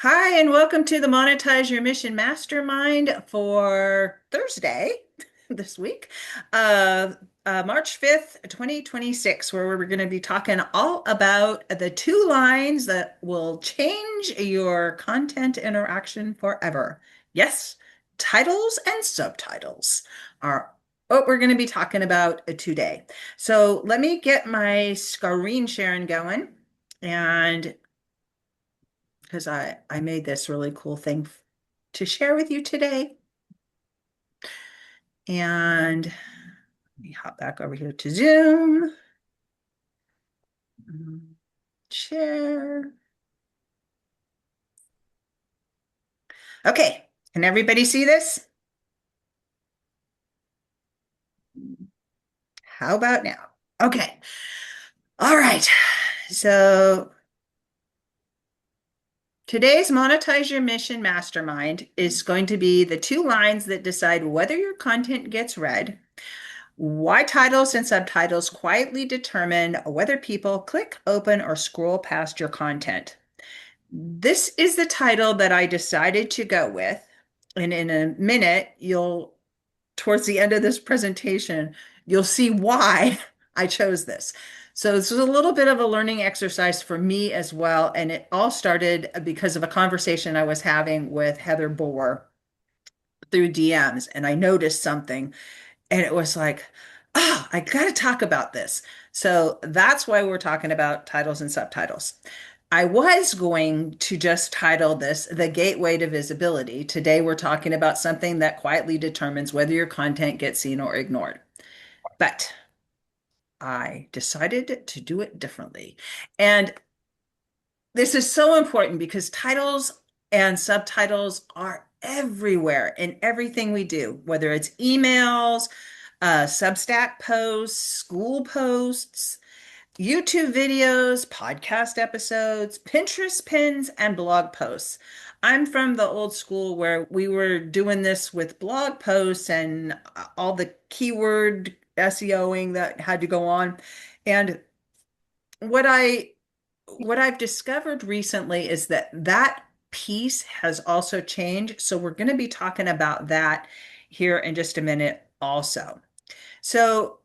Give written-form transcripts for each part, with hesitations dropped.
Hi, and welcome to the Monetize Your Mission Mastermind for Thursday this week, uh, March 5th, 2026, where we're going to be talking all about the two lines that will change your content interaction forever. Yes, titles and subtitles are what we're going to be talking about today. So let me get my screen sharing going. And because I made this really cool thing to share with you today. And let me hop back over here to Zoom. Share. Okay, can everybody see this? How about now? Okay. All right. So today's Monetize Your Mission Mastermind is going to be the two lines that decide whether your content gets read, why titles and subtitles quietly determine whether people click, open, or scroll past your content. This is the title that I decided to go with. And in a minute, towards the end of this presentation, you'll see why I chose this. So this was a little bit of a learning exercise for me as well. And it all started because of a conversation I was having with Heather Bohr through DMs. And I noticed something and it was like, oh, I got to talk about this. So that's why we're talking about titles and subtitles. I was going to just title this The Gateway to Visibility. Today, we're talking about something that quietly determines whether your content gets seen or ignored. But I decided to do it differently. And this is so important because titles and subtitles are everywhere in everything we do, whether it's emails, Substack posts, school posts, YouTube videos, podcast episodes, Pinterest pins, and blog posts. I'm from the old school where we were doing this with blog posts and all the keyword SEOing that had to go on. And what I what I've discovered recently is that that piece has also changed. So we're going to be talking about that here in just a minute also. So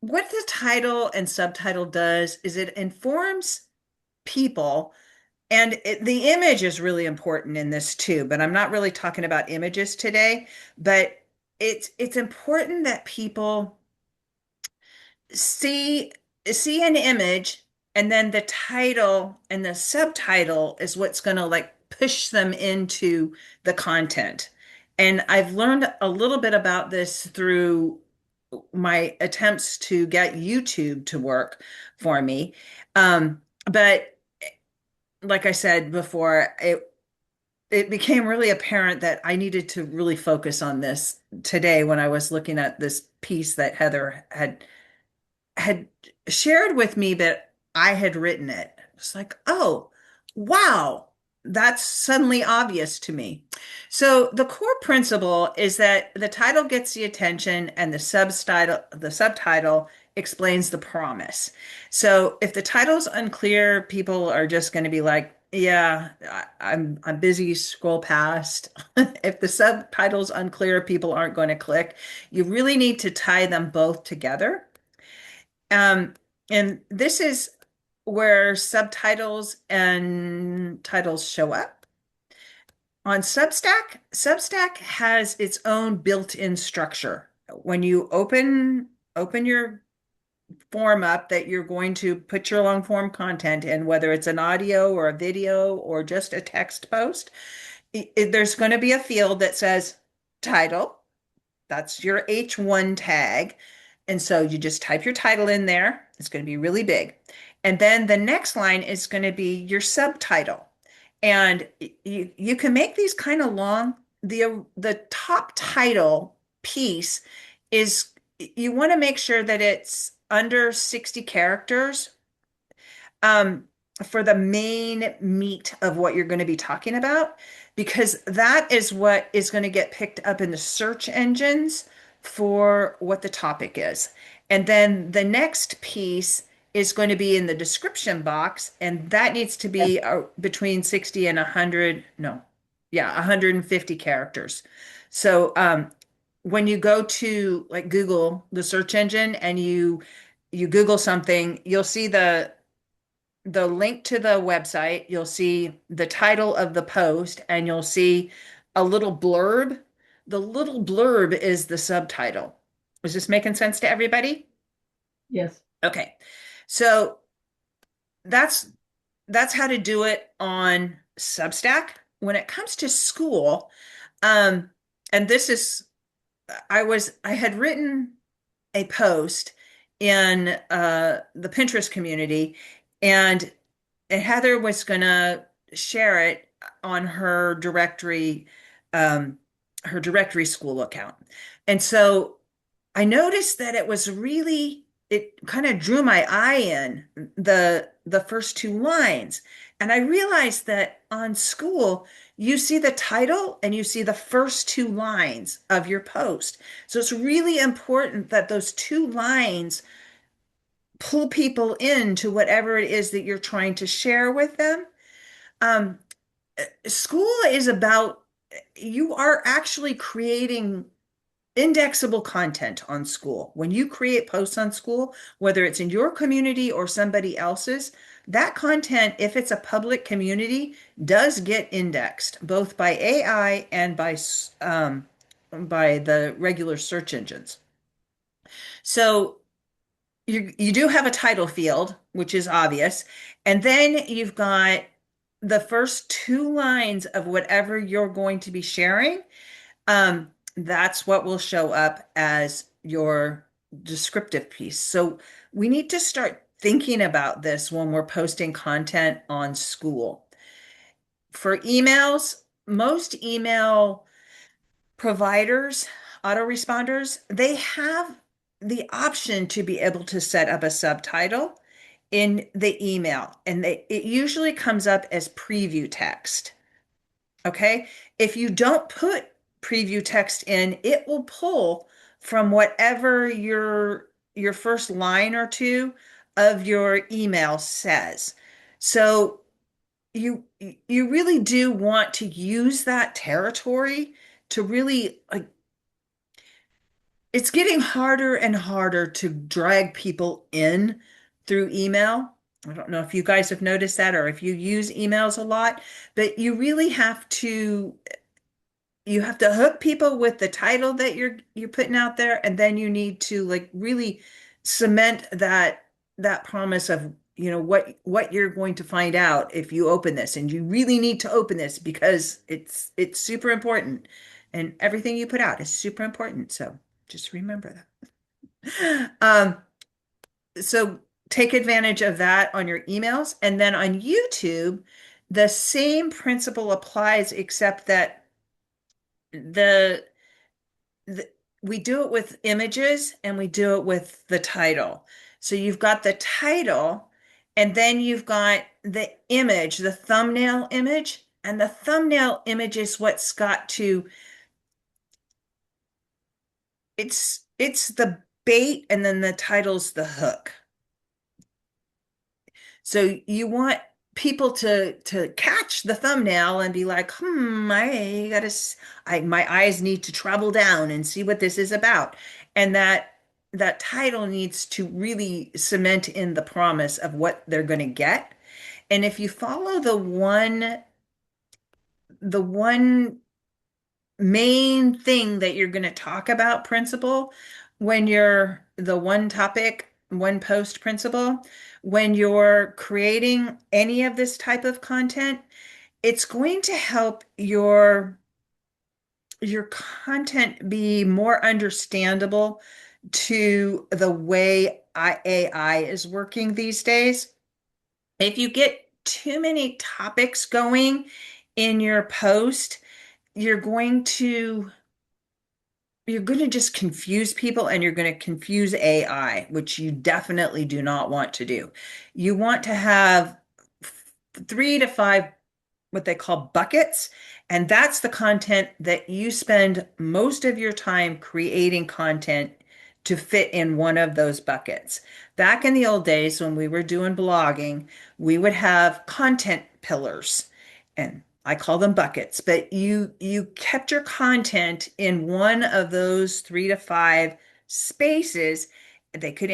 what the title and subtitle does is it informs people, and the image is really important in this too, but I'm not really talking about images today, but it's important that people see see an image and then the title and the subtitle is what's going to like push them into the content. And I've learned a little bit about this through my attempts to get YouTube to work for me. But like I said before, it became really apparent that I needed to really focus on this today when I was looking at this piece that Heather had shared with me that I had written it. It's like, oh, wow, that's suddenly obvious to me. So the core principle is that the title gets the attention and the subtitle explains the promise. So if the title's unclear, people are just going to be like, yeah, I'm busy, scroll past. If the subtitle's unclear, people aren't going to click. You really need to tie them both together. Um, and this is where subtitles and titles show up. On Substack, Substack has its own built-in structure. When you open your form up that you're going to put your long form content in, whether it's an audio or a video or just a text post, there's going to be a field that says title. That's your H1 tag. And so you just type your title in there. It's going to be really big. And then the next line is going to be your subtitle. And you can make these kind of long. The top title piece is you want to make sure that it's under 60 characters um, for the main meat of what you're going to be talking about, because that is what is going to get picked up in the search engines for what the topic is. And then the next piece is going to be in the description box, and that needs to Yes. be between 60 and 100, no, yeah, 150 characters. So when you go to like Google, the search engine, and you Google something, you'll see the link to the website, you'll see the title of the post, and you'll see a little blurb. The little blurb is the subtitle. Is this making sense to everybody? Yes. Okay. So that's that's how to do it on Substack. When it comes to Skool, um, and this is I had written a post in the Pinterest community, and Heather was gonna share it on um, her directory school account. And so I noticed that it kind of drew my eye in the first two lines. And I realized that on Skool, you see the title and you see the first two lines of your post. So it's really important that those two lines pull people into whatever it is that you're trying to share with them. Um, Skool is about, you are actually creating indexable content on Skool. When you create posts on Skool, whether it's in your community or somebody else's, that content, if it's a public community, does get indexed both by AI and by the regular search engines. So you do have a title field, which is obvious, and then you've got the first two lines of whatever you're going to be sharing. That's what will show up as your descriptive piece. So we need to start thinking about this when we're posting content on Skool. For emails, most email providers, autoresponders, they have the option to be able to set up a subtitle in the email, and it usually comes up as preview text. Okay. If you don't put preview text in, it will pull from whatever your first line or two of your email says. So you really do want to use that territory to really like, it's getting harder and harder to drag people in through email. I don't know if you guys have noticed that or if you use emails a lot, but you have to hook people with the title that you're putting out there, and then you need to like really cement that promise of what you're going to find out if you open this, and you really need to open this because it's super important, and everything you put out is super important. So just remember that. So take advantage of that on your emails, and then on YouTube, the same principle applies, except that the th we do it with images and we do it with the title. So you've got the title, and then you've got the image, the thumbnail image, and the thumbnail image is what's got to, it's the bait, and then the title's the hook. So you want people to catch the thumbnail and be like, my eyes need to travel down and see what this is about. And that title needs to really cement in the promise of what they're going to get. And if you follow the one main thing that you're going to talk about principle, when you're the one topic, one post principle, when you're creating any of this type of content, it's going to help your content be more understandable to the way AI is working these days. If you get too many topics going in your post, you're going to you're going to just confuse people, and you're going to confuse AI, which you definitely do not want to do. You want to have 3 to 5 what they call buckets, and that's the content that you spend most of your time creating content to fit in one of those buckets. Back in the old days when we were doing blogging, we would have content pillars, and I call them buckets, but you kept your content in one of those 3 to 5 spaces. They could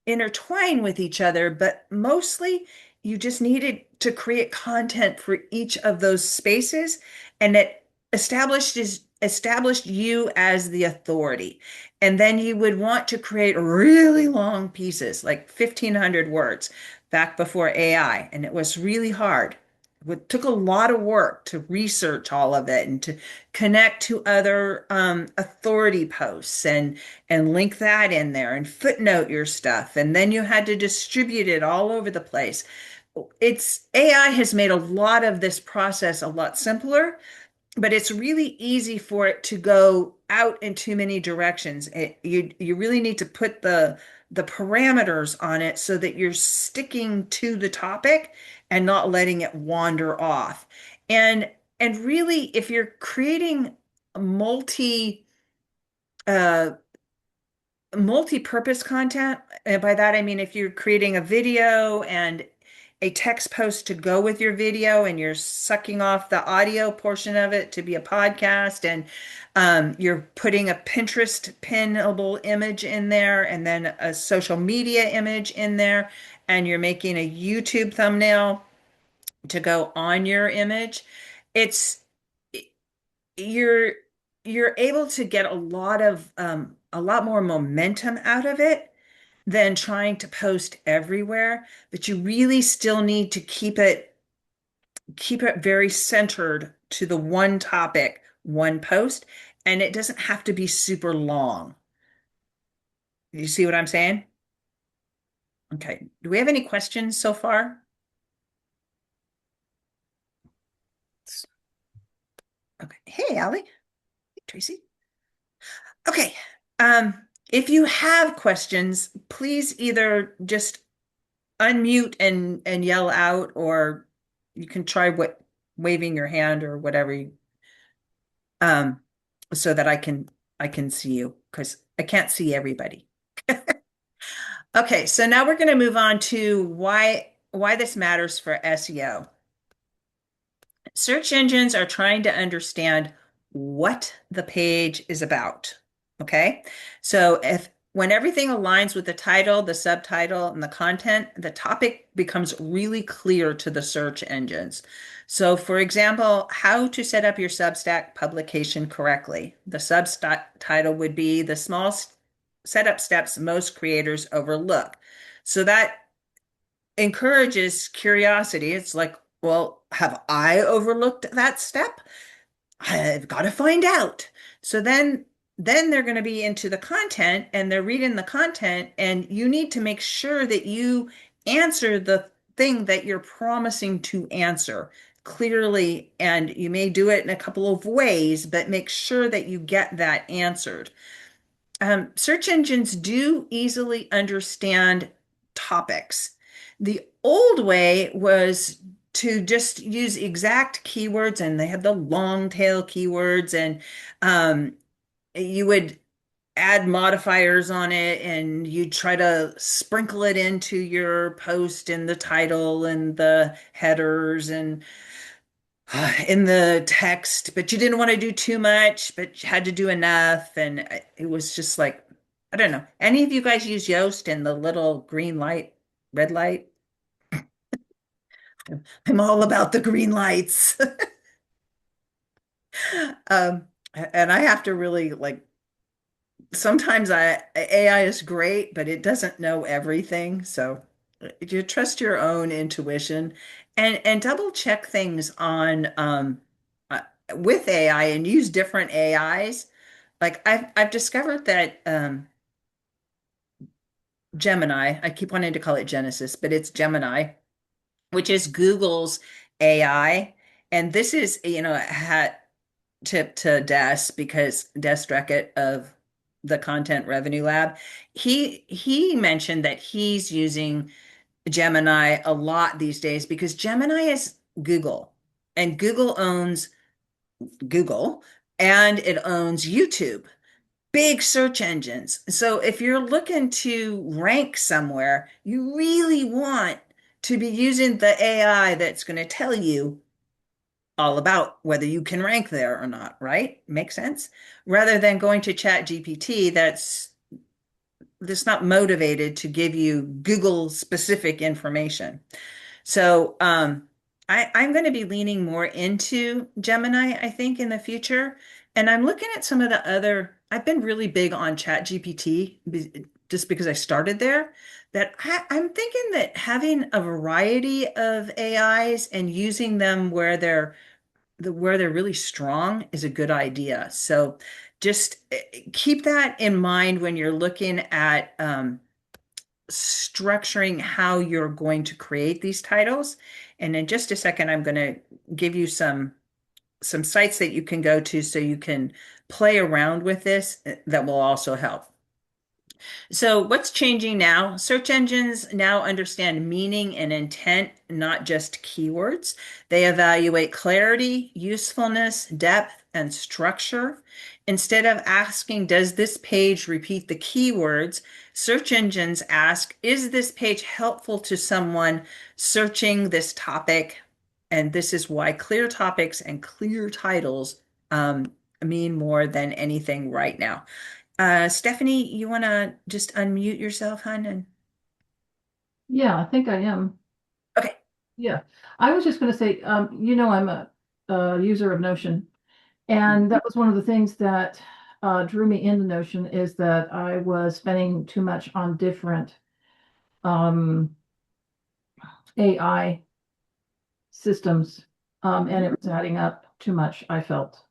intertwine with each other, but mostly you just needed to create content for each of those spaces, and it established you as the authority. And then you would want to create really long pieces, like 1,500 words, back before AI, and it was really hard. It took a lot of work to research all of it and to connect to other authority posts and link that in there and footnote your stuff. And then you had to distribute it all over the place. It's AI has made a lot of this process a lot simpler, but it's really easy for it to go out in too many directions. You really need to put the parameters on it so that you're sticking to the topic and not letting it wander off. And and really, if you're creating multi uh, multi-purpose content, and by that I mean if you're creating a video and a text post to go with your video and you're sucking off the audio portion of it to be a podcast, and you're putting a Pinterest pinnable image in there and then a social media image in there, and you're making a YouTube thumbnail to go on your image, it's you're you're able to get a lot more momentum out of it than trying to post everywhere, but you really still need to keep it very centered to the one topic, one post, and it doesn't have to be super long. You see what I'm saying? Okay. Do we have any questions so far? Okay. Hey, Allie. Hey, Tracy. Okay. Um, if you have questions, please either just unmute and yell out, or you can try waving your hand or whatever um, so that I can see you because I can't see everybody. Okay, so now we're going to move on to why this matters for SEO. Search engines are trying to understand what the page is about. Okay. So if when everything aligns with the title, the subtitle, and the content, the topic becomes really clear to the search engines. So, for example, how to set up your Substack publication correctly. The subtitle would be the small setup steps most creators overlook. So that encourages curiosity. It's like, well, have I overlooked that step? I've got to find out. So then they're going to be into the content and they're reading the content, and you need to make sure that you answer the thing that you're promising to answer clearly, and you may do it in a couple of ways, but make sure that you get that answered. Search engines do easily understand topics. The old way was to just use exact keywords, and they had the long tail keywords, and you would add modifiers on it, and you try to sprinkle it into your post in the title and the headers and in the text, but you didn't want to do too much, but you had to do enough. And it was just like, I don't know. Any of you guys use Yoast and the little green light, red light? I'm all about the green lights. Um, and I have to really like, sometimes AI is great, but it doesn't know everything. So you trust your own intuition, and double check things on uh, with AI and use different AIs. Like I've discovered that Gemini, I keep wanting to call it Genesis, but it's Gemini, which is Google's AI. And this is, a hat tip to Des, because Des Streckett of the Content Revenue Lab, he mentioned that he's using Gemini a lot these days because Gemini is Google, and Google owns Google, and it owns YouTube. big search engines. So if you're looking to rank somewhere, you really want to be using the AI that's going to tell you all about whether you can rank there or not, right? Make sense? Rather than going to Chat GPT that's not motivated to give you Google specific information. So I'm going to be leaning more into Gemini, I think, in the future. And I'm looking at some of the other, I've been really big on ChatGPT just because I started there. I'm thinking that having a variety of AIs and using them where they're really strong is a good idea. So just keep that in mind when you're looking at structuring how you're going to create these titles. And in just a second, I'm going to give you some sites that you can go to so you can play around with this that will also help. So, what's changing now? Search engines now understand meaning and intent, not just keywords. They evaluate clarity, usefulness, depth, and structure. Instead of asking, does this page repeat the keywords? Search engines ask, is this page helpful to someone searching this topic? And this is why clear topics and clear titles mean more than anything right now. Stephanie, you want to just unmute yourself, hon? And Yeah, I think I am. okay. Yeah. I was just going to say, I'm a user of Notion, and that was one of the things that drew me into Notion is that I was spending too much on different um, AI systems, and it was adding up too much, I felt.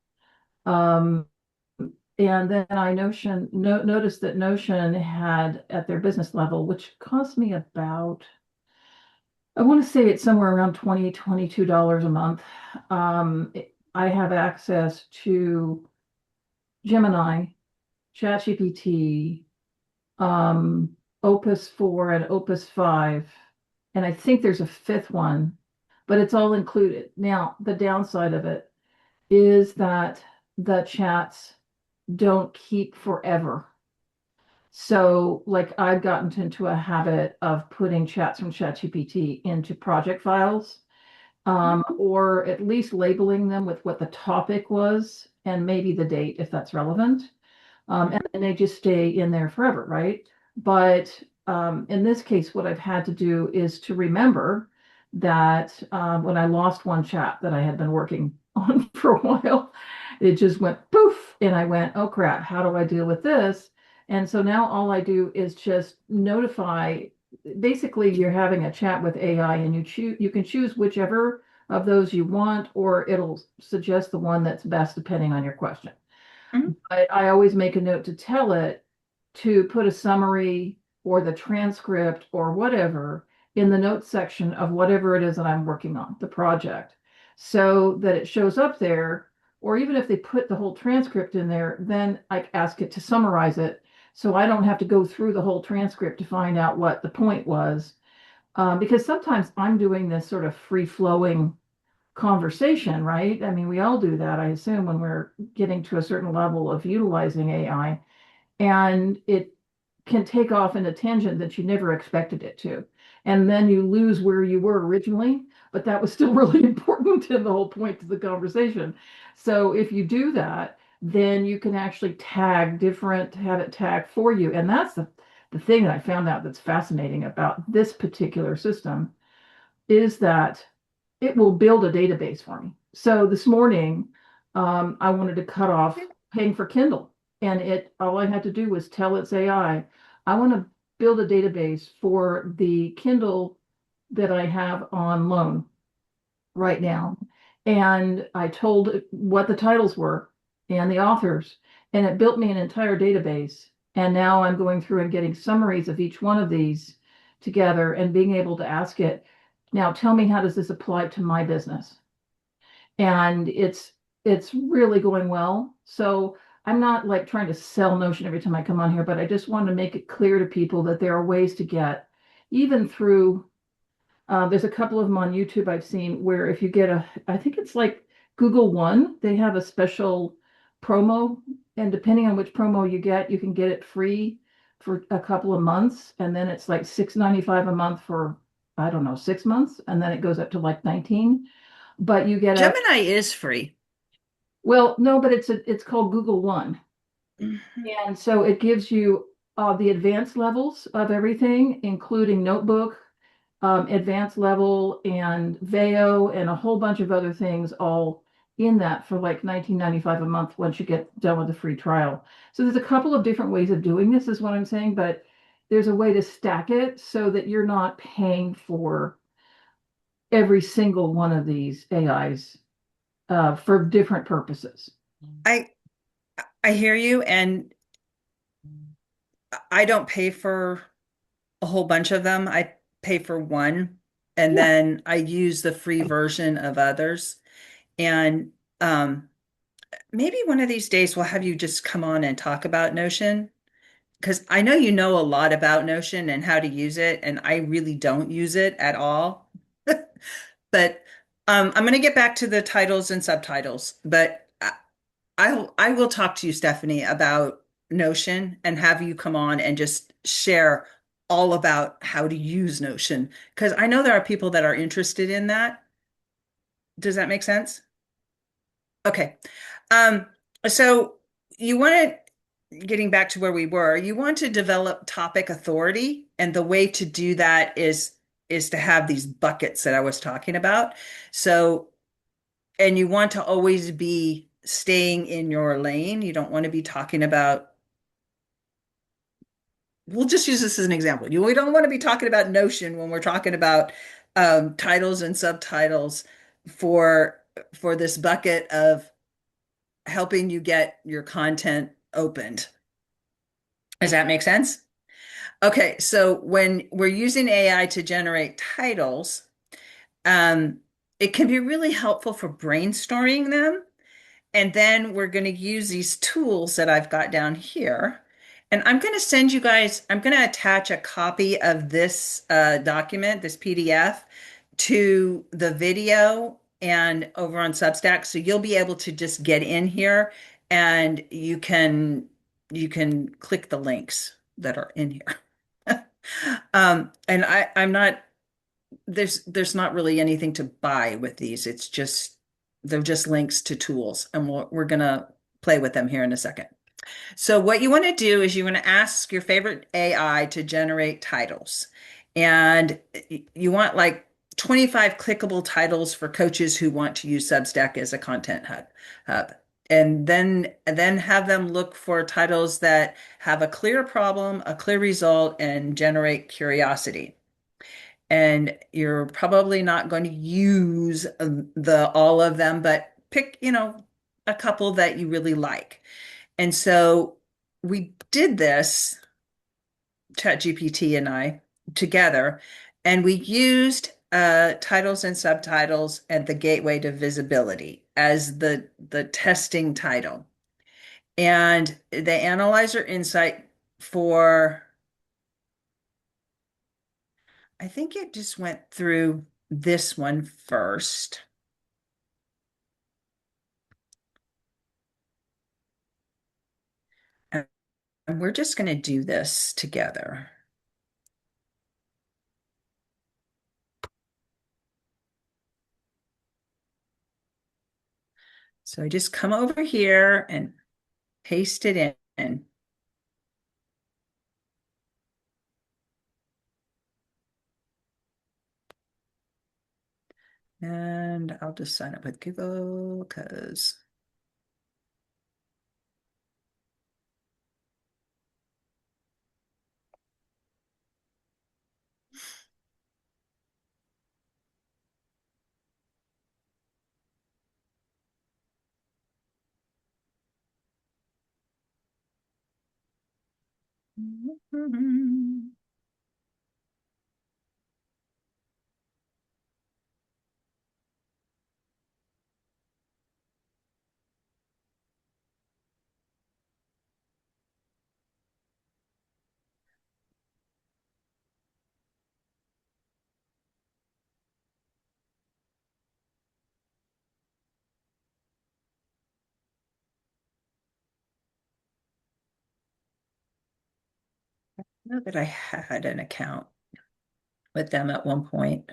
Um, and then I noticed that Notion had at their business level, which cost me about I want to say it's somewhere around $22 a month. I have access to Gemini, ChatGPT, um, Opus 4 and Opus 5, and I think there's a fifth one, but it's all included. Now, the downside of it is that the chats don't keep forever. So, like, I've gotten into a habit of putting chats from ChatGPT into project files, or at least labeling them with what the topic was and maybe the date if that's relevant. And then they just stay in there forever, right? But in this case, what I've had to do is to remember that when I lost one chat that I had been working on for a while, it just went poof, and I went, oh crap, how do I deal with this? And so now all I do is just notify. Basically, you're having a chat with AI, and you can choose whichever of those you want, or it'll suggest the one that's best depending on your question. Mhm. But I always make a note to tell it to put a summary or the transcript or whatever in the notes section of whatever it is that I'm working on, the project, so that it shows up there. Or even if they put the whole transcript in there, then I ask it to summarize it so I don't have to go through the whole transcript to find out what the point was. Because sometimes I'm doing this sort of free flowing conversation, right? I mean, we all do that, I assume, when we're getting to a certain level of utilizing AI, and it can take off in a tangent that you never expected it to. And then you lose where you were originally, but that was still really important in the whole point of the conversation. So if you do that, then you can actually have it tag for you. And that's the thing that I found out that's fascinating about this particular system is that it will build a database for me. So this morning, I wanted to cut off paying for Kindle, and it all I had to do was tell its I want to build a database for the Kindle that I have on loan right now. And I told it what the titles were and the authors, and it built me an entire database. And now I'm going through and getting summaries of each one of these together and being able to ask it, now tell me, how does this apply to my business? And it's really going well. So I'm not like trying to sell Notion every time I come on here, but I just want to make it clear to people that there are ways to get even through there's a couple of them on YouTube I've seen where if you get I think it's like Google One, they have a special promo, and depending on which promo you can get it free for a couple of months, and then it's like $6.95 a month for, I don't know, 6 months, and then it goes up to like 19. But you get a, Gemini is free. well, no, but it's called Google One. Mhm. And so it gives you the advanced levels of everything, including notebook, advanced level, and VEO, and a whole bunch of other things, all in that for like 19.95 a month once you get done with the free trial. So there's a couple of different ways of doing this, is what I'm saying, but there's a way to stack it so that you're not paying for every single one of these AIs for different purposes. I I hear you, and I don't pay for a whole bunch of them. I pay for one, and Yeah. then I use the free version of others. And maybe one of these days we'll have you just come on and talk about Notion, because I know you know a lot about Notion and how to use it, and I really don't use it at all. But I'm going to get back to the titles and subtitles, but I will talk to you, Stephanie, about Notion and have you come on and just share all about how to use Notion, because I know there are people that are interested in that. Does that make sense? Okay. Um, so you want to, getting back to where we were, you want to develop topic authority, and the way to do that is to have these buckets that I was talking about. So, and you want to always be staying in your lane. You don't want to be talking about, we'll just use this as an example. We don't want to be talking about Notion when we're talking about titles and subtitles for for this bucket of helping you get your content opened. Does that make sense? Okay, so when we're using AI to generate titles, um, it can be really helpful for brainstorming them. And then we're going to use these tools that I've got down here. And I'm going to send you guys, I'm going to attach a copy of this document, this PDF, to the video and over on Substack. So you'll be able to just get in here and you can click the links that are in here. And I'm not, there's not really anything to buy with these. It's just they're just links to tools, and we're gonna play with them here in a second. So what you want to do is you want to ask your favorite AI to generate titles, and you want like 25 clickable titles for coaches who want to use Substack as a content hub. And then have them look for titles that have a clear problem, a clear result, and generate curiosity. And you're probably not going to use the all of them, but pick, a couple that you really like. And so we did this, ChatGPT and I, together, and we used titles and subtitles and the gateway to visibility as the testing title. And the analyzer insight for, I think it just went through this one first. And we're just going to do this together. So I just come over here and paste it in. And I'll just sign up with Google because know that I had an account with them at one point.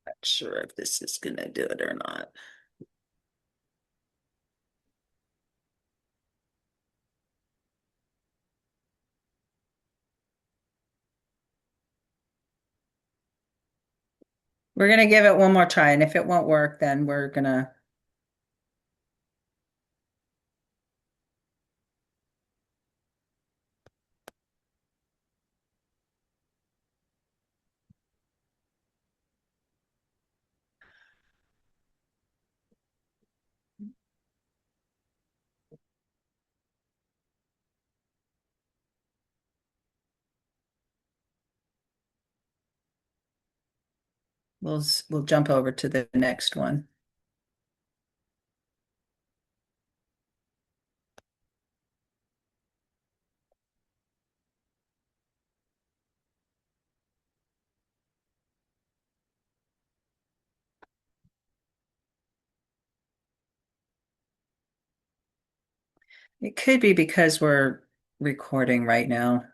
Not sure if this is gonna do it or not. We're gonna give it one more try, and if it won't work, then we'll jump over to the next one. It could be because we're recording right now.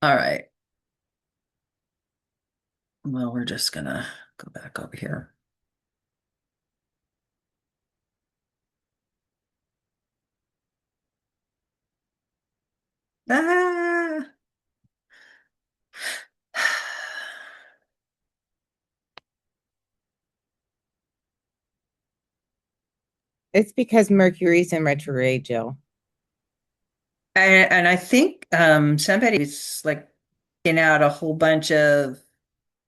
All right. Well, we're just gonna go back over here. Ah! It's because Mercury's in retrograde, Jill. And I think somebody's like taking out a whole bunch of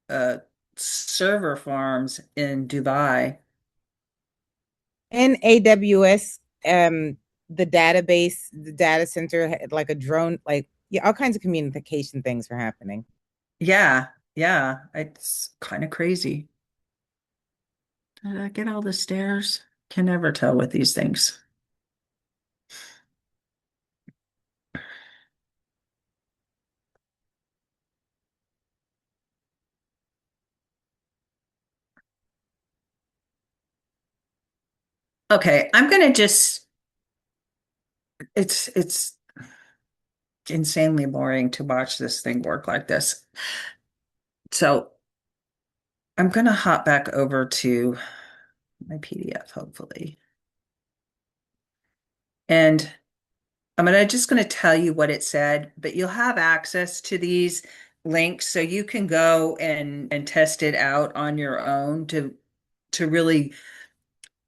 uh server farms in Dubai. And AWS, the database, the data center had like a drone, like yeah, all kinds of communication things were happening. Yeah, yeah, it's kind of crazy. Did I get all the stairs? Can never tell with these things. Okay, I'm gonna just it's insanely boring to watch this thing work like this. So I'm gonna hop back over to my PDF, hopefully. And just gonna tell you what it said, but you'll have access to these links so you can go and test it out on your own to really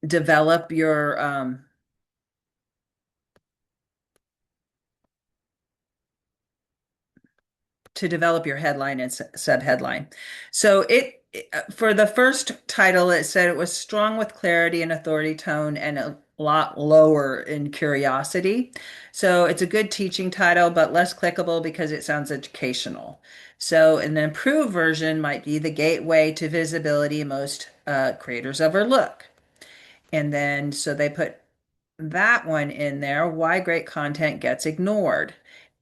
develop your headline and subheadline. So for the first title, it said it was strong with clarity and authority tone and a lot lower in curiosity. So it's a good teaching title, but less clickable because it sounds educational. So an improved version might be the gateway to visibility most creators overlook. And then so they put that one in there, why great content gets ignored.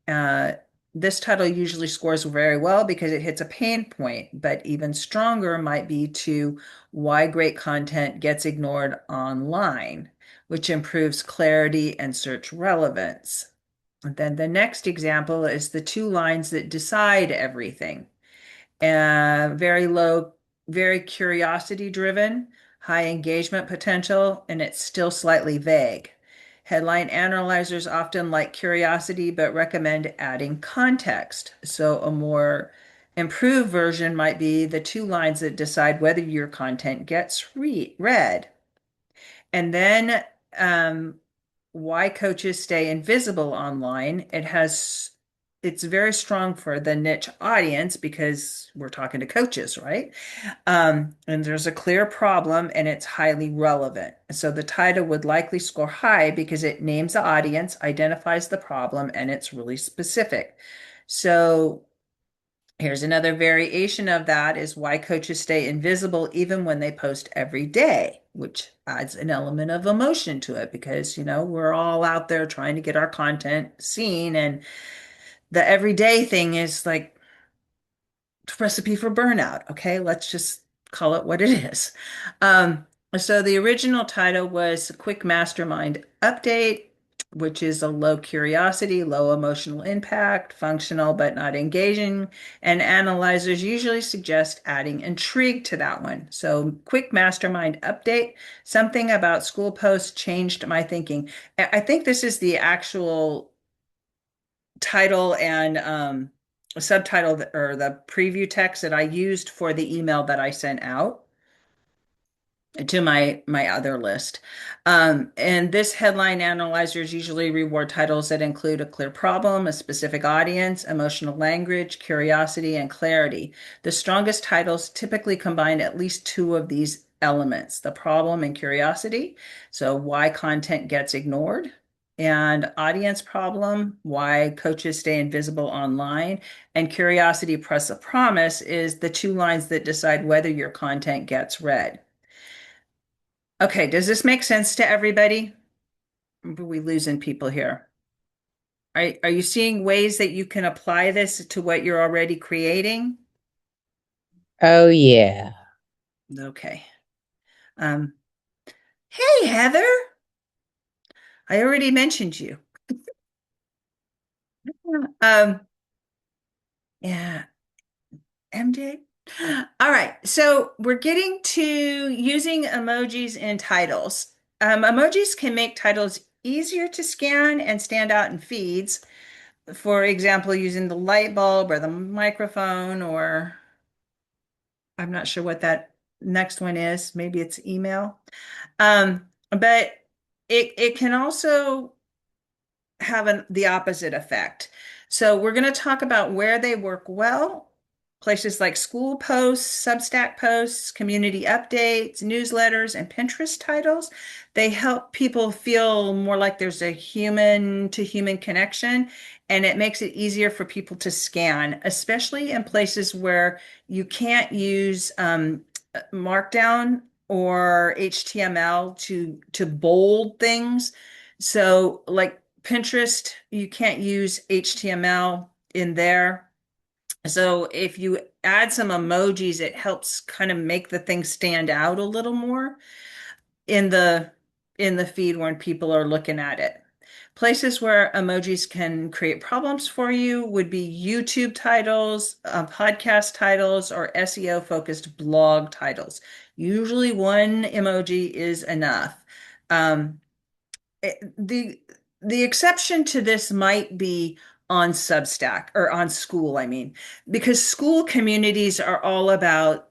Uh, this title usually scores very well because it hits a pain point, but even stronger might be to why great content gets ignored online, which improves clarity and search relevance. And then the next example is the two lines that decide everything. Very low, very curiosity driven, high engagement potential, and it's still slightly vague. Headline analyzers often like curiosity but recommend adding context. So a more Improved version might be the two lines that decide whether your content gets read. And then why coaches stay invisible online. It's very strong for the niche audience because we're talking to coaches, right? And there's a clear problem and it's highly relevant. So the title would likely score high because it names the audience, identifies the problem, and it's really specific. So here's another variation of that is why coaches stay invisible even when they post every day, which adds an element of emotion to it because, we're all out there trying to get our content seen. And the everyday thing is like recipe for burnout. Okay, let's just call it what it is. Um, so the original title was Quick Mastermind Update, which is a low curiosity, low emotional impact, functional but not engaging. And analyzers usually suggest adding intrigue to that one. So Quick Mastermind Update, something about school posts changed my thinking. I think this is the actual title and subtitle or the preview text that I used for the email that I sent out to my other list. And this headline analyzers usually reward titles that include a clear problem, a specific audience, emotional language, curiosity, and clarity. The strongest titles typically combine at least two of these elements, the problem and curiosity. So why content gets ignored. And audience problem, why coaches stay invisible online. And curiosity plus a promise is the two lines that decide whether your content gets read. Okay, does this make sense to everybody? Are we losing people here? Are you seeing ways that you can apply this to what you're already creating? Oh yeah. Okay. Um, hey, Heather, I already mentioned you. Um, yeah, MJ. All right, so we're getting to using emojis in titles. Emojis can make titles easier to scan and stand out in feeds. For example, using the light bulb or the microphone, or I'm not sure what that next one is. Maybe it's email. But it can also have the opposite effect. So we're going to talk about where they work well. Places like school posts, Substack posts, community updates, newsletters, and Pinterest titles. They help people feel more like there's a human to human connection, and it makes it easier for people to scan, especially in places where you can't use Markdown or HTML to bold things. So, like Pinterest, you can't use HTML in there. So if you add some emojis, it helps kind of make the thing stand out a little more in the feed when people are looking at it. Places where emojis can create problems for you would be YouTube titles, podcast titles, or SEO focused blog titles. Usually one emoji is enough. Um, the the exception to this might be on Substack or on Skool, I mean, because school communities are all about,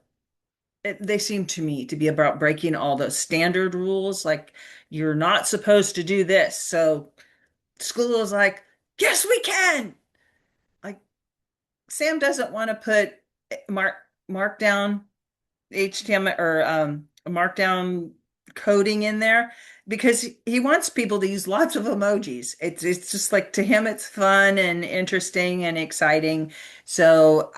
they seem to me to be about breaking all those standard rules, like you're not supposed to do this. So school is like, yes, we can. Like Sam doesn't want to put markdown HTML or markdown coding in there because he wants people to use lots of emojis. It's just like to him it's fun and interesting and exciting. So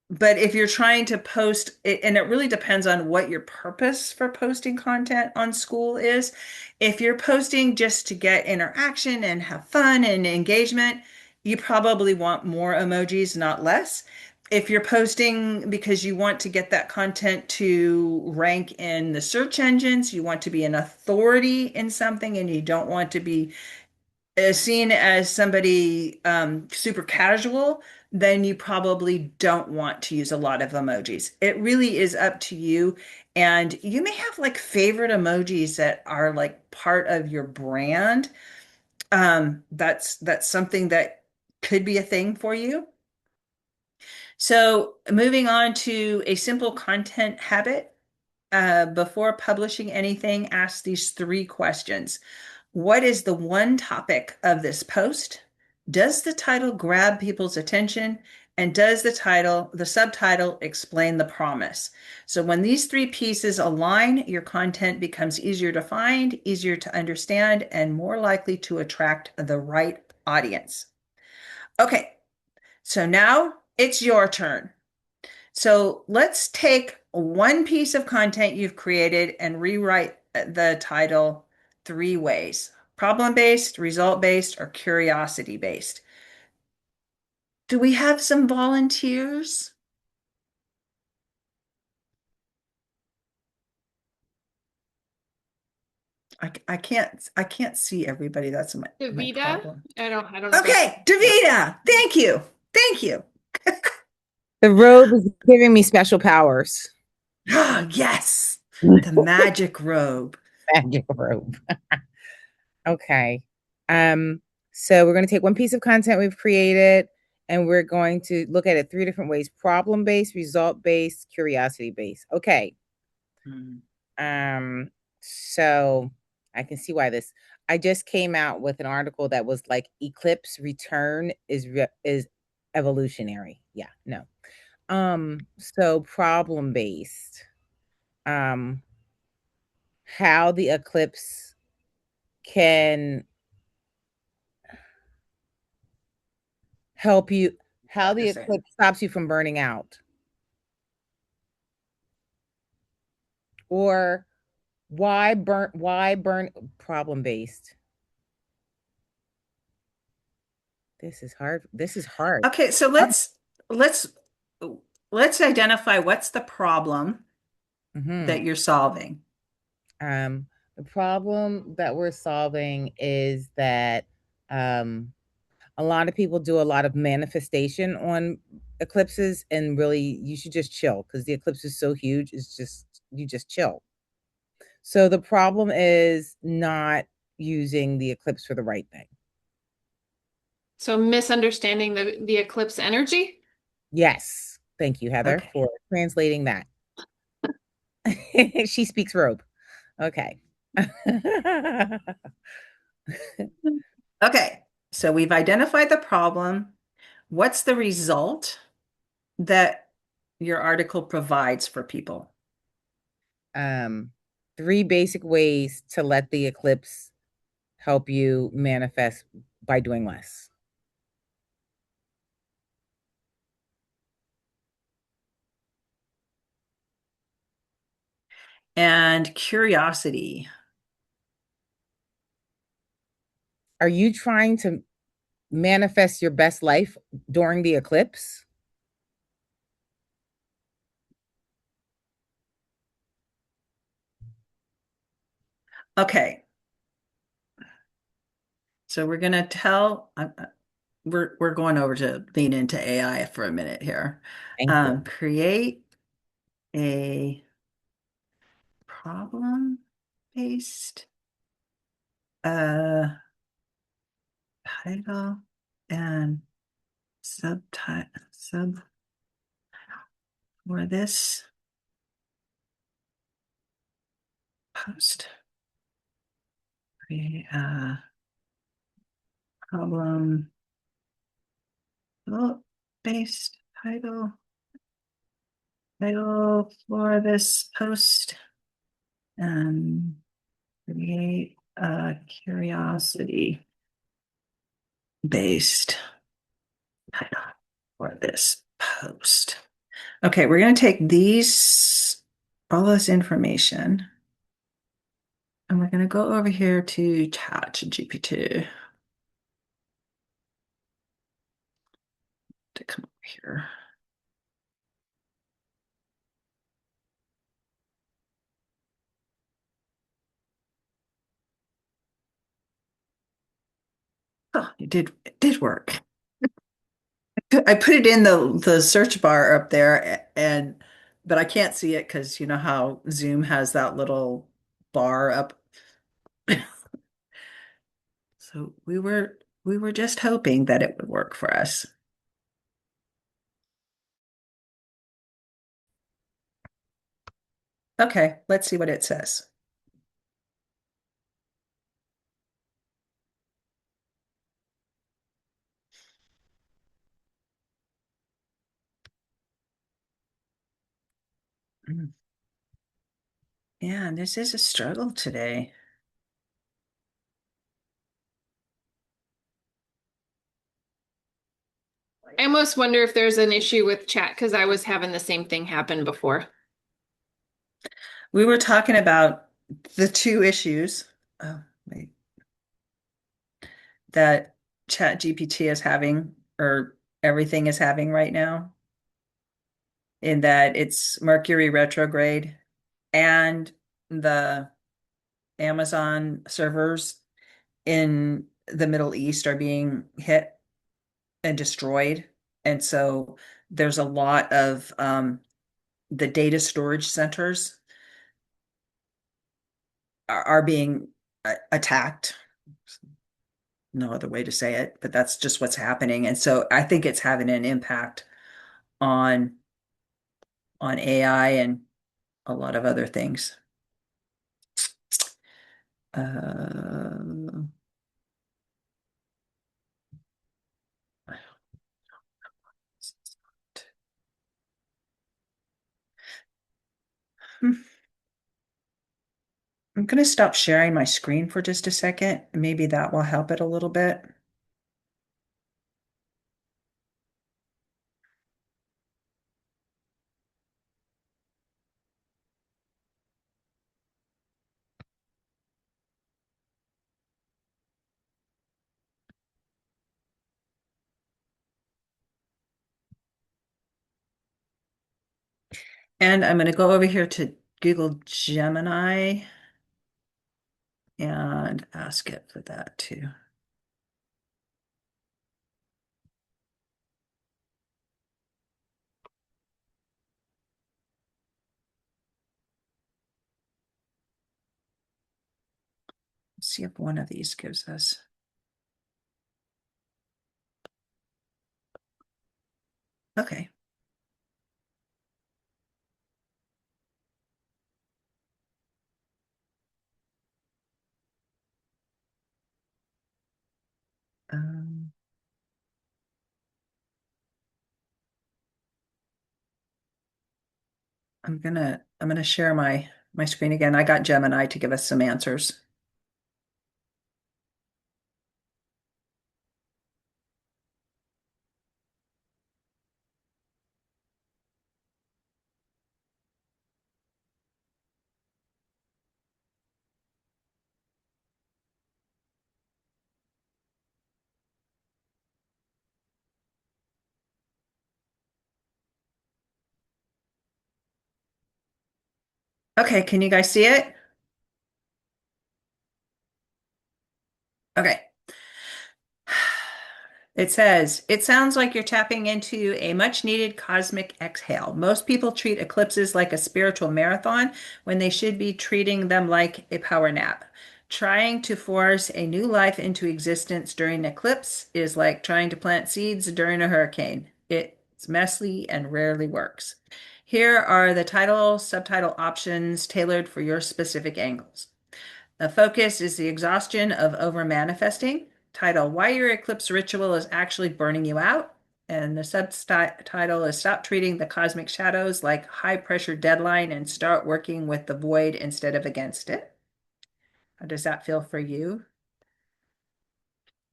but if you're trying to post it, and it really depends on what your purpose for posting content on Skool is. If you're posting just to get interaction and have fun and engagement, you probably want more emojis, not less. If you're posting because you want to get that content to rank in the search engines, you want to be an authority in something, and you don't want to be is seen as somebody super casual, then you probably don't want to use a lot of emojis. It really is up to you. And you may have like favorite emojis that are like part of your brand. That's something that could be a thing for you. So moving on to a simple content habit. Before publishing anything, ask these three questions. What is the one topic of this post? Does the title grab people's attention? And does the subtitle explain the promise? So when these three pieces align, your content becomes easier to find, easier to understand, and more likely to attract the right audience. Okay, so now it's your turn. So let's take one piece of content you've created and rewrite the title three ways: problem-based, result-based, or curiosity-based. Do we have some volunteers? I can't see everybody. That's my Davita? problem. I don't know if that's Okay, Davida, thank you. Thank you. The robe is giving me special powers. Yes, the magic robe. Magic robe. Okay. So we're going to take one piece of content we've created and we're going to look at it three different ways: problem-based, result-based, curiosity-based. Okay. Hmm. So I can see why this. I just came out with an article that was like eclipse return is evolutionary. Yeah, no. So problem-based. Um, how the eclipse can help you, how the Understand. eclipse stops you from burning out, or why burn problem based. This is hard. This is hard. Okay, so let's let's identify what's the problem Mm-hmm. that you're solving. Um, the problem that we're solving is that um, a lot of people do a lot of manifestation on eclipses, and really, you should just chill because the eclipse is so huge. It's just you just chill. So the problem is not using the eclipse for the right thing. so misunderstanding the eclipse energy. Yes. Thank you, Heather, Okay. for translating that. She speaks robe. Okay. Okay, so we've identified the problem. What's the result that your article provides for people? um, three basic ways to let the eclipse help you manifest by doing less. And curiosity. Are you trying to manifest your best life during the eclipse? Okay, so we're gonna tell. We're going over to lean into AI for a minute here. Thank you. Create a problem-based title and subtitle sub for this post. Create a problem-based title for this post and create a curiosity based title for this post. Okay, we're going to take all this information, and we're going to go over here to ChatGPT to come over here. Oh, it did work. I put it in the search bar up there, and but I can't see it because you know how Zoom has that little bar up. So we were just hoping that it would work for us. Okay, let's see what it says. Mm. Yeah, this is a struggle today. I almost wonder if there's an issue with chat because I was having the same thing happen before. We were talking about the two issues wait, that Chat GPT is having, or everything is having right now, in that it's Mercury retrograde and the Amazon servers in the Middle East are being hit and destroyed. And so there's a lot of the data storage centers are being attacked. No other way to say it, but that's just what's happening. And so I think it's having an impact on AI and a lot of other things. Uh, I'm going to stop sharing my screen for just a second. Maybe that will help it a little bit. And I'm going to go over here to Google Gemini and ask it for that too. Let's see if one of these gives us. Okay. Um, I'm gonna share my screen again. I got Gemini to give us some answers. Okay, can you guys see it? Okay. It says, it sounds like you're tapping into a much needed cosmic exhale. Most people treat eclipses like a spiritual marathon when they should be treating them like a power nap. Trying to force a new life into existence during an eclipse is like trying to plant seeds during a hurricane. It's messy and rarely works. Here are the title, subtitle options tailored for your specific angles. The focus is the exhaustion of over-manifesting. Title, Why Your Eclipse Ritual is Actually Burning You Out. And the subtitle is Stop Treating the Cosmic Shadows Like High-Pressure Deadline and Start Working with the Void instead of against it. How does that feel for you?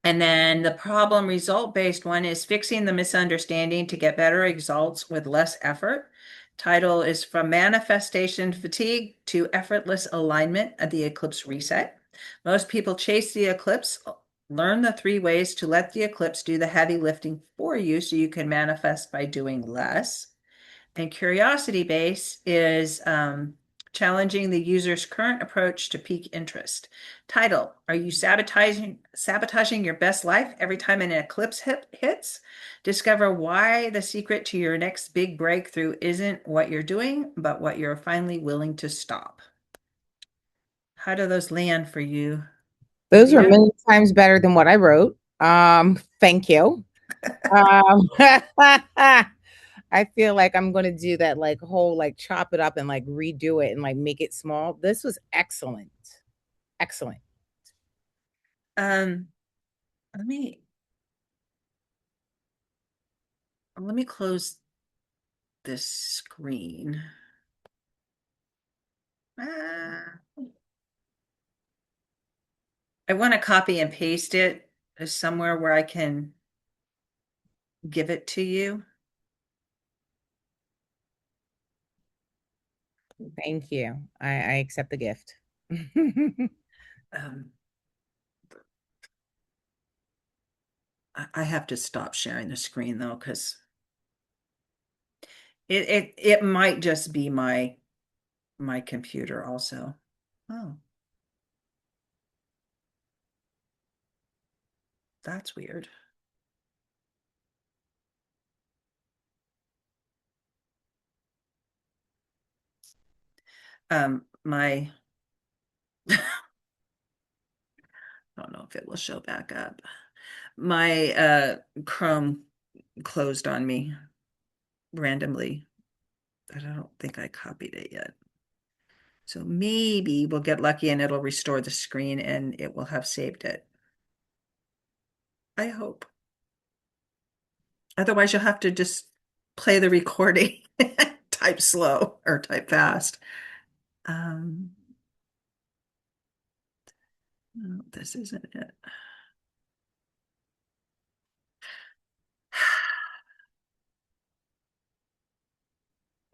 And then the problem result-based one is Fixing the Misunderstanding to Get Better Results with Less Effort. Title is From Manifestation Fatigue to Effortless Alignment at the Eclipse Reset. Most people chase the eclipse. Learn the 3 ways to let the eclipse do the heavy lifting for you so you can manifest by doing less. And curiosity base is challenging the user's current approach to peak interest. Title, Are you sabotaging your best life every time an eclipse hits? Discover why the secret to your next big breakthrough isn't what you're doing, but what you're finally willing to stop. How do those land for you? Those are Rita? many times better than what I wrote. Thank you. Um, I feel like I'm going to do that like whole like chop it up and like redo it and like make it small. This was excellent. Excellent. Um, let me close this screen. Ah, I want to copy and paste it somewhere where I can give it to you. Thank you. I accept the gift. Um, I have to stop sharing the screen though, because it might just be my computer also. Oh, that's weird. My I don't know if it will show back up. My Chrome closed on me randomly. I don't think I copied it yet. So maybe we'll get lucky and it'll restore the screen and it will have saved it. I hope. Otherwise, you'll have to just play the recording, type slow or type fast. No, this isn't it.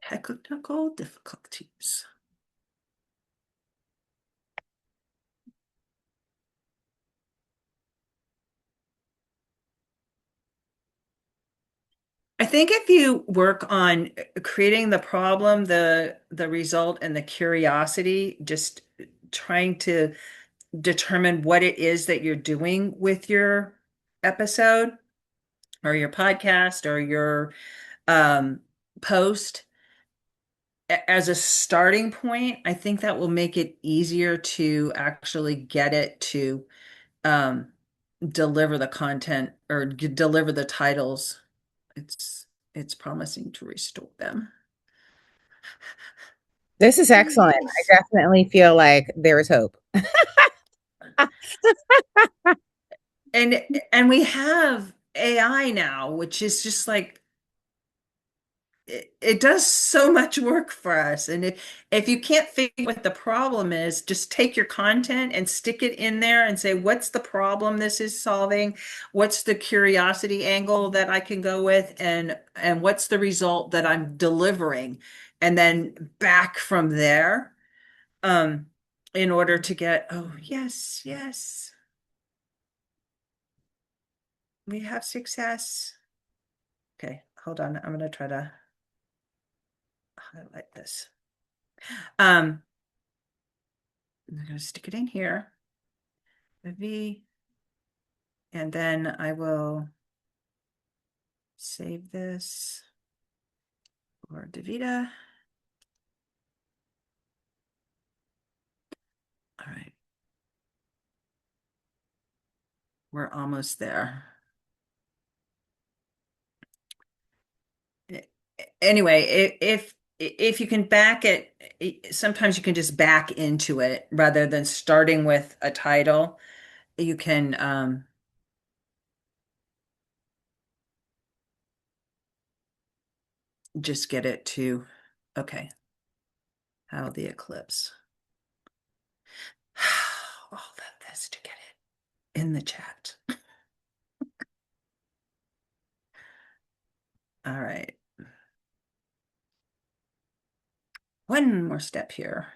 Technical difficulties. I think if you work on creating the problem, the result, and the curiosity, just trying to determine what it is that you're doing with your episode or your podcast or your um, post as a starting point, I think that will make it easier to actually get it to um, deliver the content or deliver the titles. It's it's promising to restore them. This is excellent. Please. I definitely feel like there is hope. And we have AI now, which is just like it does so much work for us. And if you can't figure what the problem is, just take your content and stick it in there and say, what's the problem this is solving? What's the curiosity angle that I can go with? And what's the result that I'm delivering? And then back from there, um, in order to get, oh, yes, yes, we have success. Okay, hold on. I'm gonna try to highlight this. I'm gonna stick it in here, the V, and then I will save this or Davita. All right, we're almost there. Anyway, if you can back it, sometimes you can just back into it rather than starting with a title. You can just get it to, okay, how the eclipse. All of this to get it in the chat. All right. One more step here.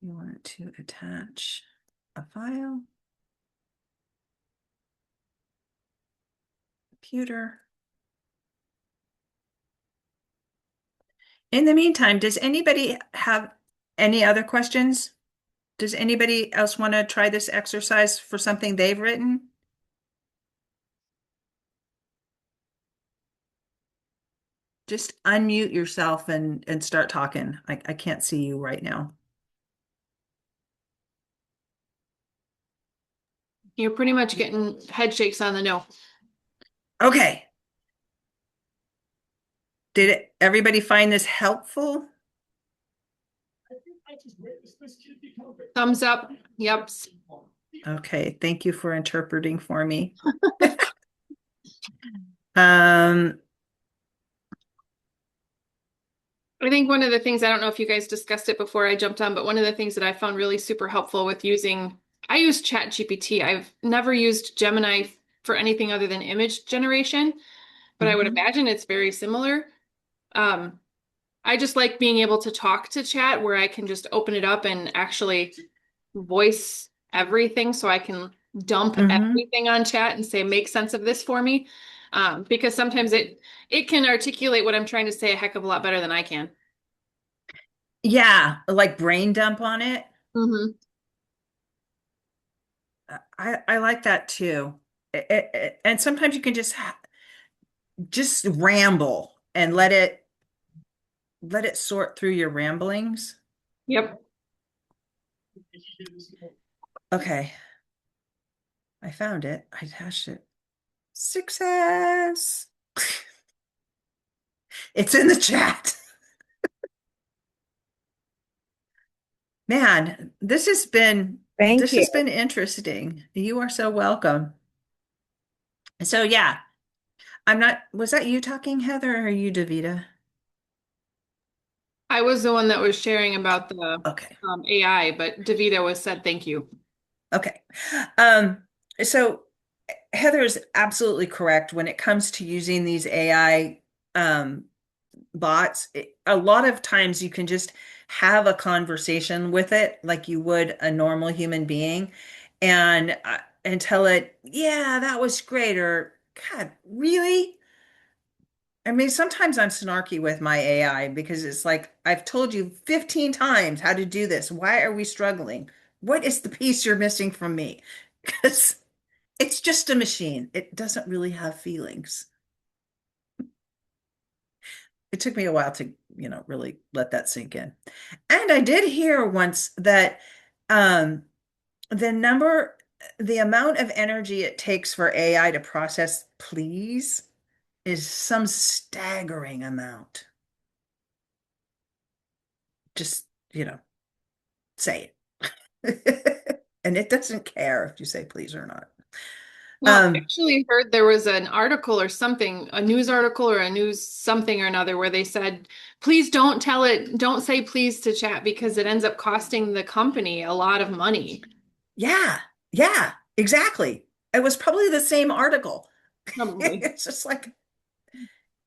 You want to attach a file, computer. In the meantime, does anybody have any other questions? Does anybody else want to try this exercise for something they've written? Just unmute yourself and start talking. I can't see you right now. You're pretty much getting head shakes on the no. Okay. Did everybody find this helpful? Thumbs up. Yep. Okay, thank you for interpreting for me. Um, I think one of the things, I don't know if you guys discussed it before I jumped on, but one of the things that I found really super helpful with I use ChatGPT. I've never used Gemini for anything other than image generation, but I would mhm, imagine it's very similar. Um, I just like being able to talk to chat where I can just open it up and actually voice everything so I can dump mhm. everything on chat and say, make sense of this for me. Because sometimes it can articulate what I'm trying to say a heck of a lot better than I can. Yeah, like brain dump on it. Hmm. I like that too. And sometimes you can just ramble and let it sort through your ramblings. Yep. Okay, I found it. I attached it. Success. It's in the chat. Man, Thank this you. has been interesting. You are so welcome. So yeah, I'm not, was that you talking, Heather, or are you, Davita? I was the one that was sharing about the Okay. AI, but Davita was said thank you. Okay. Um, so Heather is absolutely correct when it comes to using these AI bots. A lot of times you can just have a conversation with it like you would a normal human being and tell it, yeah, that was great, or God, really? I mean, sometimes I'm snarky with my AI because it's like, I've told you 15 times how to do this. Why are we struggling? What is the piece you're missing from me? Because it's just a machine. It doesn't really have feelings. It took me a while to, really let that sink in. And I did hear once that um, the number, the amount of energy it takes for AI to process please is some staggering amount. Just, say it. And it doesn't care if you say please or not. Well, I Um, actually heard there was an article or something, a news article or a news something or another where they said, please don't say please to chat because it ends up costing the company a lot of money. yeah, yeah, exactly. It was probably the same article. Probably. It's just like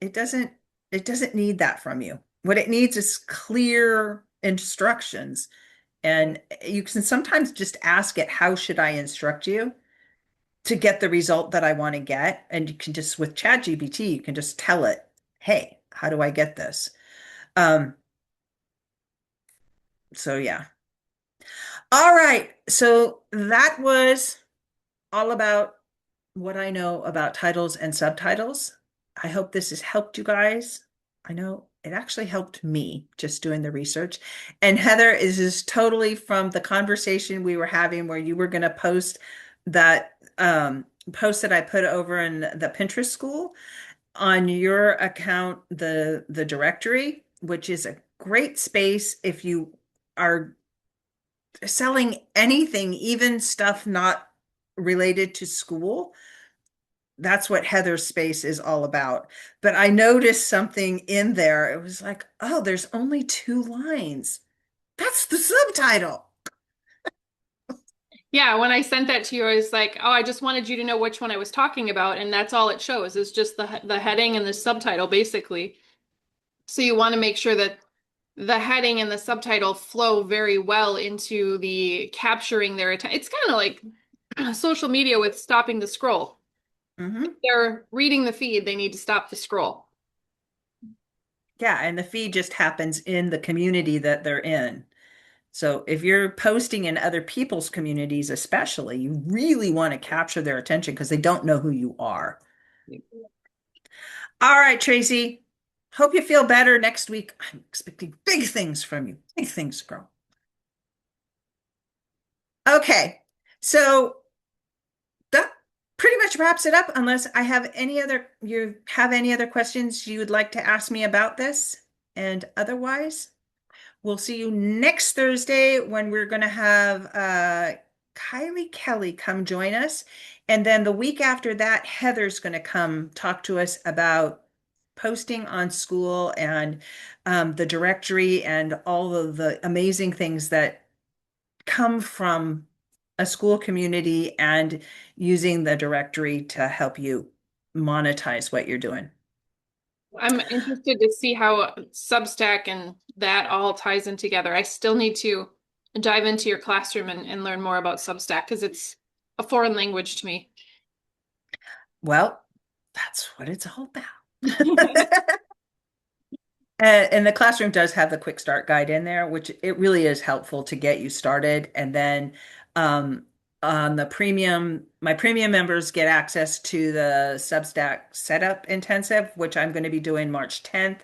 it doesn't it doesn't need that from you. What it needs is clear instructions. And you can sometimes just ask it, how should I instruct you to get the result that I want to get? And you can just, with ChatGPT, you can just tell it, hey, how do I get this? Um, so yeah. All right. So that was all about what I know about titles and subtitles. I hope this has helped you guys. I know it actually helped me just doing the research. And Heather, is totally from the conversation we were having where you were going to post that post that I put over in the Pinterest school on your account, the directory, which is a great space if you are selling anything, even stuff not related to school. That's what Heather's space is all about. But I noticed something in there. It was like, oh, there's only 2 lines. That's the subtitle. Yeah, when I sent that to you, I was like, oh, I just wanted you to know which one I was talking about, and that's all it shows is just the heading and the subtitle, basically. So you want to make sure that the heading and the subtitle flow very well into the capturing their attention. It's kind of like social media with stopping the scroll. If Hmm. they're reading the feed, they need to stop the scroll. Yeah, and the feed just happens in the community that they're in. So if you're posting in other people's communities, especially, you really want to capture their attention because they don't know who you are. All right, Tracy. Hope you feel better next week. I'm expecting big things from you. Big things, girl. Okay. So that pretty much much wraps it up unless you have any other questions you would like to ask me about this. And otherwise, we'll see you next Thursday when we're going to have Kylie Kelly come join us. And then the week after that, Heather's going to come talk to us about posting on Skool and the directory and all of the amazing things that come from a Skool community and using the directory to help you monetize what you're doing. I'm interested to see how Substack and that all ties in together. I still need to dive into your classroom and learn more about Substack because it's a foreign language to me. Well, that's what it's all about. And the classroom does have the quick start guide in there, which it really is helpful to get you started. And then um, on the premium, my premium members get access to the Substack setup intensive, which I'm going to be doing March 10th.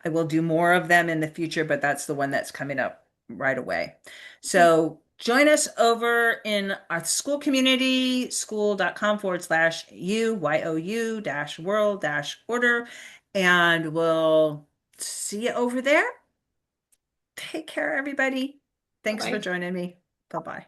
I will do more of them in the future, but that's the one that's coming up right away. So join us over in our Skool community, skool.com/you dash world dash order, and we'll see you over there. Take care, everybody. Thanks for Bye. joining me. Bye-bye.